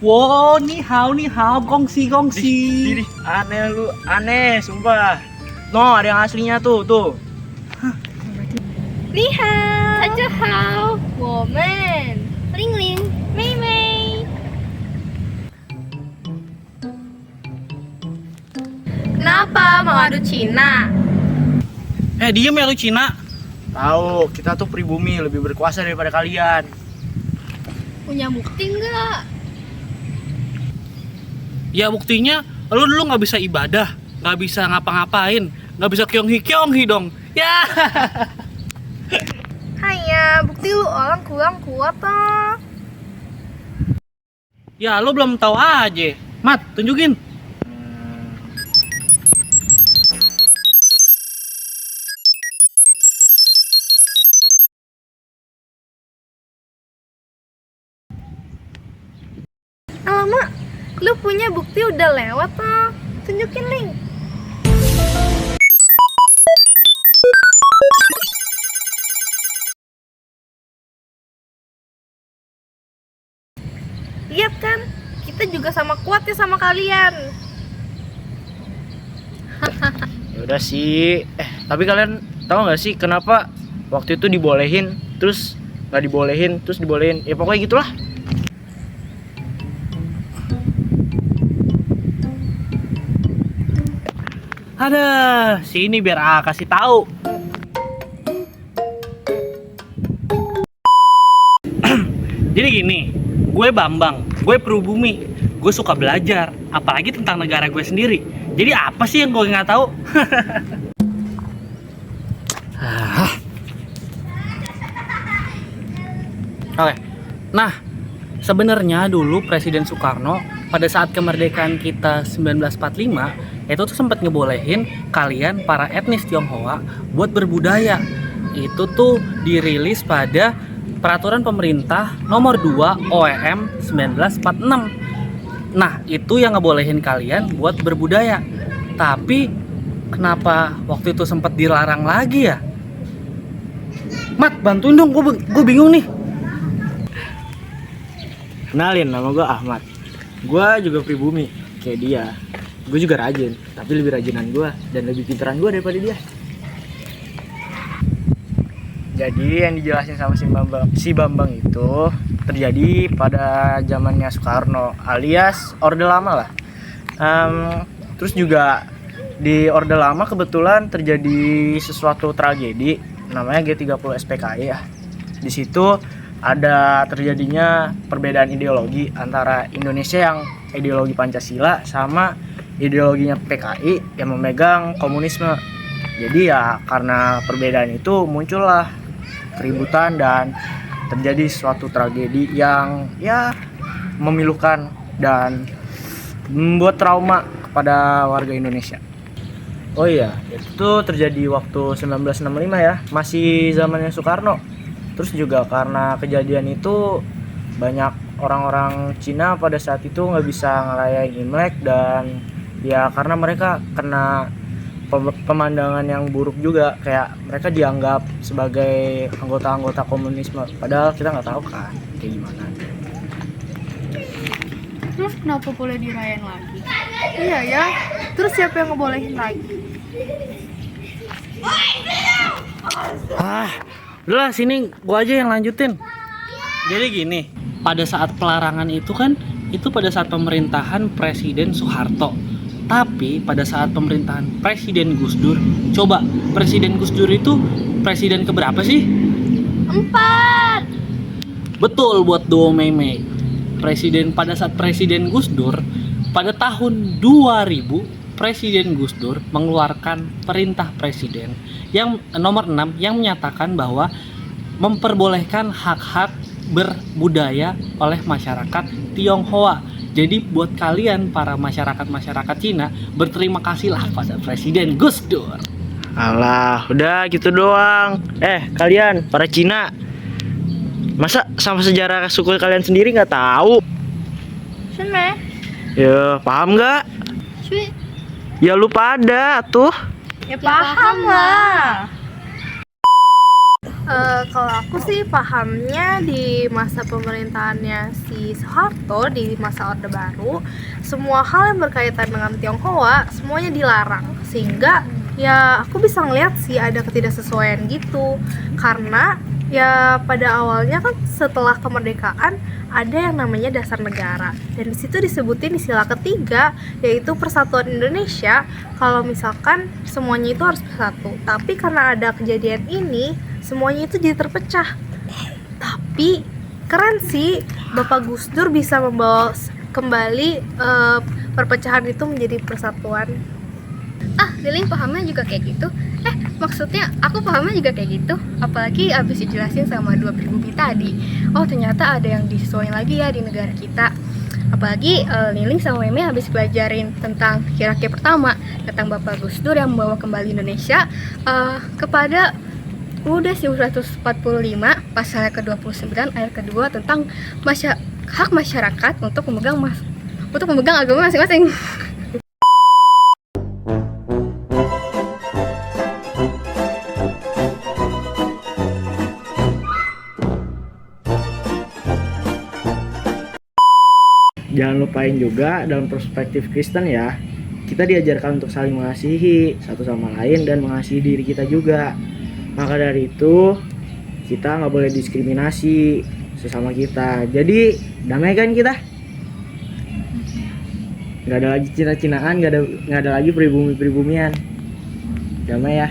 Wow, ni hao, gongsi. Dih, aneh lu, aneh, sumpah. No, ada yang aslinya tuh. 你好，大家好，我们玲玲妹妹。Kenapa mengadu Cina? Diem ya lu Cina. Tahu, kita tuh pribumi lebih berkuasa daripada kalian. Punya bukti nggak? Ya buktinya lu dulu nggak bisa ibadah, nggak bisa ngapa-ngapain, nggak bisa kyonghi dong. Ya. Hanya bukti lu orang kurang kuat toh. Ya lu belum tahu aja. Mat, tunjukin. Alamak, lu punya bukti udah lewat toh. Tunjukin link. Lihat kan, kita juga sama kuat ya sama kalian. Ya udah sih. Tapi kalian tahu nggak sih kenapa waktu itu dibolehin, terus nggak dibolehin, terus dibolehin? Ya pokoknya gitulah. Ada, sini biar kasih tahu. Jadi gini, gue Bambang, gue pribumi, gue suka belajar, apalagi tentang negara gue sendiri. Jadi apa sih yang gue nggak tahu? Oke, nah sebenarnya dulu Presiden Soekarno pada saat kemerdekaan kita 1945 itu tuh sempat ngebolehin kalian para etnis Tionghoa buat berbudaya. Itu tuh dirilis pada Peraturan Pemerintah Nomor 2 OEM 1946. Nah, itu yang ngebolehin kalian buat berbudaya. Tapi kenapa waktu itu sempat dilarang lagi ya? Mat, bantuin dong, gue bingung nih. Kenalin, nama gue Ahmad. Gue juga pribumi kayak dia. Gue juga rajin, tapi lebih rajinan gue dan lebih pinteran gue daripada dia. Jadi yang dijelasin sama si Bambang itu terjadi pada zamannya Soekarno alias Orde Lama lah. Terus juga di Orde Lama kebetulan terjadi sesuatu tragedi namanya G30 SPKI ya. Di situ ada terjadinya perbedaan ideologi antara Indonesia yang ideologi Pancasila sama ideologinya PKI yang memegang komunisme. Jadi ya karena perbedaan itu muncullah keributan dan terjadi suatu tragedi yang ya memilukan dan membuat trauma kepada warga Indonesia. Oh iya, itu terjadi waktu 1965 ya, masih zamannya Soekarno. Terus juga karena kejadian itu banyak orang-orang Cina pada saat itu nggak bisa ngerayain Imlek dan ya karena mereka kena pemandangan yang buruk juga, kayak mereka dianggap sebagai anggota-anggota komunisme padahal kita nggak tahu kan kayak gimana. Terus kenapa boleh dirayain lagi? Iya ya, terus siapa yang ngebolehin lagi? Udahlah sini gua aja yang lanjutin. Jadi gini, pada saat pelarangan itu kan itu pada saat pemerintahan Presiden Soeharto. Tapi pada saat pemerintahan Presiden Gus Dur, coba Presiden Gus Dur itu presiden keberapa sih? 4. Betul buat Duo Meme. Pada saat Presiden Gus Dur pada tahun 2000 Presiden Gus Dur mengeluarkan perintah presiden yang nomor 6 yang menyatakan bahwa memperbolehkan hak-hak berbudaya oleh masyarakat Tionghoa. Jadi buat kalian para masyarakat Cina berterima kasihlah pada Presiden Gus Dur. Alah, udah gitu doang. Kalian para Cina, masa sama sejarah suku kalian sendiri nggak tahu? Sini. Ya, paham nggak? Sweet. Ya lu pada tuh. Ya paham lah. Kalau aku sih pahamnya di masa pemerintahannya si Soeharto di masa Orde Baru, semua hal yang berkaitan dengan Tionghoa semuanya dilarang, sehingga ya aku bisa ngeliat sih ada ketidaksesuaian gitu. Karena ya pada awalnya kan setelah kemerdekaan ada yang namanya dasar negara, dan disitu disebutin di sila ketiga yaitu persatuan Indonesia, kalau misalkan semuanya itu harus bersatu. Tapi karena ada kejadian ini semuanya itu jadi terpecah. Tapi keren sih Bapak Gus Dur bisa membawa kembali perpecahan itu menjadi persatuan. Liling pahamnya juga kayak gitu. Maksudnya aku pahamnya juga kayak gitu. Apalagi abis dijelasin sama dua pribumi tadi. Oh ternyata ada yang disesuaikan lagi ya di negara kita. Apalagi Liling sama Meme habis belajarin tentang hierarki pertama, tentang Bapak Gus Dur yang membawa kembali Indonesia kepada UUD 1945 pasalnya ke-29 ayat kedua tentang hak masyarakat untuk memegang agama masing-masing. Jangan lupain juga dalam perspektif Kristen ya, kita diajarkan untuk saling mengasihi satu sama lain dan mengasihi diri kita juga. Maka dari itu kita nggak boleh diskriminasi sesama kita. Jadi damai kan kita? Nggak ada lagi Cina-Cinaan, nggak ada lagi pribumi-pribumian. Damai ya.